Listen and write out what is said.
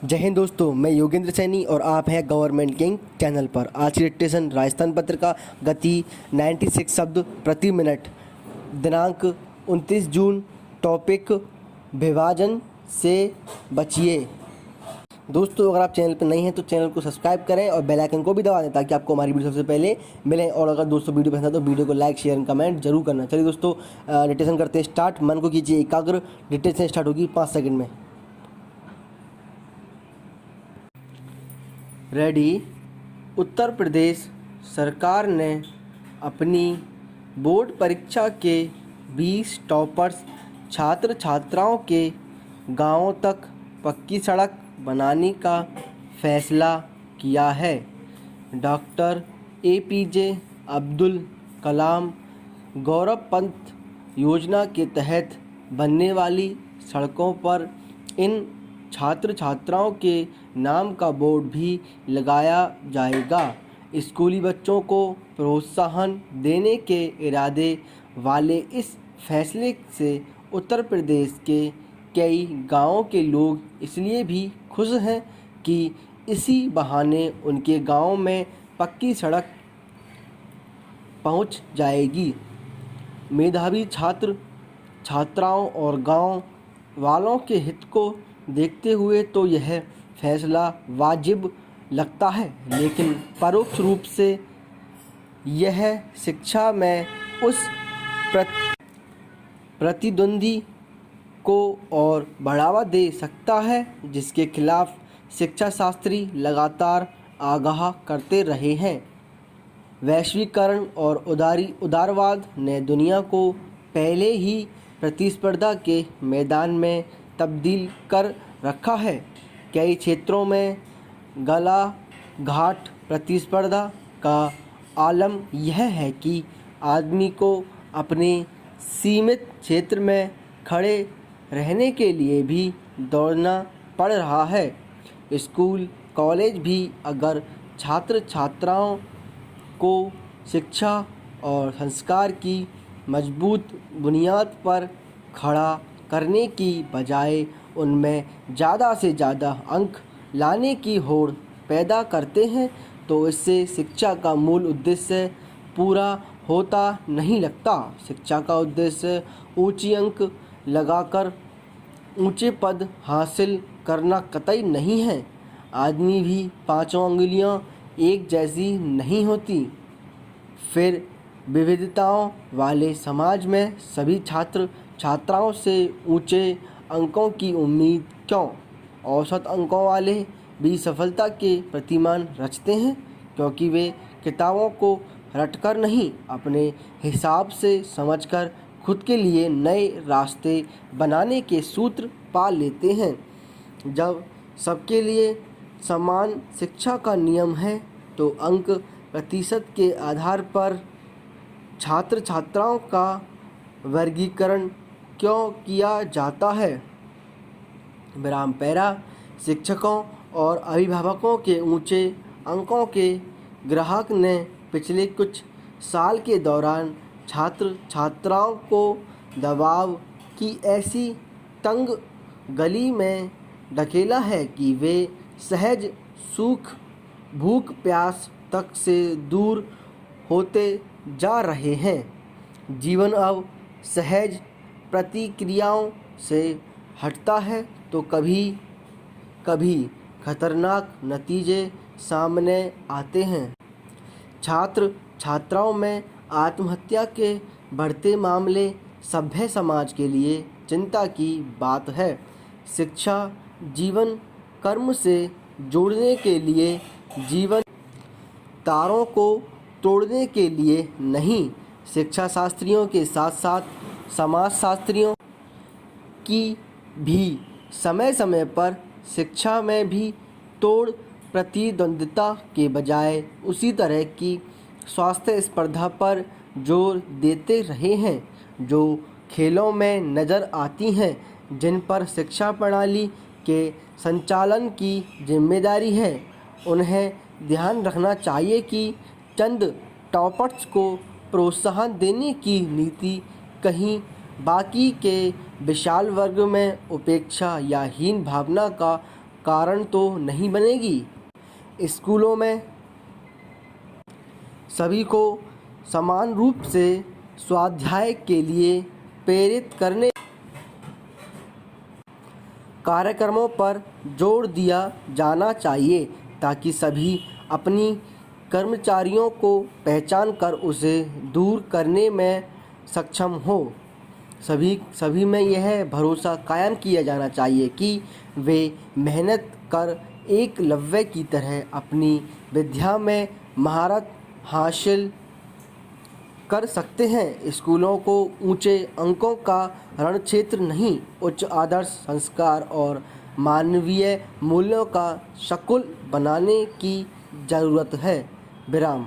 जय हिंद दोस्तों, मैं योगेंद्र सैनी और आप हैं गवर्नमेंट किंग चैनल पर। आज की डिक्टेशन राजस्थान पत्र का गति 96 शब्द प्रति मिनट, दिनांक 29 जून। टॉपिक विभाजन से बचिए। दोस्तों, अगर आप चैनल पर नहीं हैं तो चैनल को सब्सक्राइब करें और बेल आइकन को भी दबा दें ताकि आपको हमारी वीडियो सबसे पहले मिले। और अगर दोस्तों वीडियो पसंद है तो वीडियो को लाइक, शेयर एंड कमेंट जरूर करना। चलिए दोस्तों, डिक्टेशन करते हैं स्टार्ट। मन को कीजिए एकाग्र। डिक्टेशन स्टार्ट होगी 5 सेकंड में। रेडी। उत्तर प्रदेश सरकार ने अपनी बोर्ड परीक्षा के 20 टॉपर्स छात्र छात्राओं के गांवों तक पक्की सड़क बनाने का फैसला किया है। डॉक्टर APJ अब्दुल कलाम गौरव पंथ योजना के तहत बनने वाली सड़कों पर इन छात्र छात्राओं के नाम का बोर्ड भी लगाया जाएगा। स्कूली बच्चों को प्रोत्साहन देने के इरादे वाले इस फैसले से उत्तर प्रदेश के कई गांवों के लोग इसलिए भी खुश हैं कि इसी बहाने उनके गांव में पक्की सड़क पहुंच जाएगी। मेधावी छात्र छात्राओं और गांव वालों के हित को देखते हुए तो यह फैसला वाजिब लगता है, लेकिन परोक्ष रूप से यह शिक्षा में उस प्रतिद्वंदी को और बढ़ावा दे सकता है जिसके खिलाफ शिक्षा शास्त्री लगातार आगाह करते रहे हैं। वैश्वीकरण और उदारवाद ने दुनिया को पहले ही प्रतिस्पर्धा के मैदान में तब्दील कर रखा है। कई क्षेत्रों में गला घाट प्रतिस्पर्धा का आलम यह है कि आदमी को अपने सीमित क्षेत्र में खड़े रहने के लिए भी दौड़ना पड़ रहा है। स्कूल कॉलेज भी अगर छात्र छात्राओं को शिक्षा और संस्कार की मजबूत बुनियाद पर खड़ा करने की बजाय उनमें ज़्यादा से ज़्यादा अंक लाने की होड़ पैदा करते हैं तो इससे शिक्षा का मूल उद्देश्य पूरा होता नहीं लगता। शिक्षा का उद्देश्य ऊंची अंक लगाकर ऊंचे पद हासिल करना कतई नहीं है। आदमी भी पांचों अंगुलियां एक जैसी नहीं होती। फिर विविधताओं वाले समाज में सभी छात्र छात्राओं से ऊंचे अंकों की उम्मीद क्यों? औसत अंकों वाले भी सफलता के प्रतिमान रचते हैं क्योंकि वे किताबों को रटकर नहीं, अपने हिसाब से समझकर खुद के लिए नए रास्ते बनाने के सूत्र पा लेते हैं। जब सबके लिए समान शिक्षा का नियम है तो अंक प्रतिशत के आधार पर छात्र छात्राओं का वर्गीकरण क्यों किया जाता है? विराम पैरा। शिक्षकों और अभिभावकों के ऊंचे अंकों के ग्राहक ने पिछले कुछ साल के दौरान छात्र छात्राओं को दबाव की ऐसी तंग गली में धकेला है कि वे सहज सुख भूख प्यास तक से दूर होते जा रहे हैं। जीवन अब सहज प्रतिक्रियाओं से हटता है तो कभी कभी खतरनाक नतीजे सामने आते हैं। छात्र छात्राओं में आत्महत्या के बढ़ते मामले सभ्य समाज के लिए चिंता की बात है। शिक्षा जीवन कर्म से जोड़ने के लिए, जीवन तारों को तोड़ने के लिए नहीं। शिक्षा शास्त्रियों के साथ साथ समाज शास्त्रियों की भी समय समय पर शिक्षा में भी तोड़ प्रतिद्वंदिता के बजाय उसी तरह की स्वास्थ्य स्पर्धा पर जोर देते रहे हैं जो खेलों में नज़र आती हैं, जिन पर शिक्षा प्रणाली के संचालन की जिम्मेदारी है। उन्हें ध्यान रखना चाहिए कि चंद टॉपर्स को प्रोत्साहन देने की नीति कहीं बाकी के विशाल वर्ग में उपेक्षा या हीन भावना का कारण तो नहीं बनेगी। स्कूलों में सभी को समान रूप से स्वाध्याय के लिए प्रेरित करने कार्यक्रमों पर जोर दिया जाना चाहिए ताकि सभी अपनी कर्मचारियों को पहचान कर उसे दूर करने में सक्षम हो। सभी में यह भरोसा कायम किया जाना चाहिए कि वे मेहनत कर एकलव्य की तरह अपनी विद्या में महारत हासिल कर सकते हैं। स्कूलों को ऊंचे अंकों का रणक्षेत्र नहीं, उच्च आदर्श, संस्कार और मानवीय मूल्यों का संकुल बनाने की ज़रूरत है। विराम।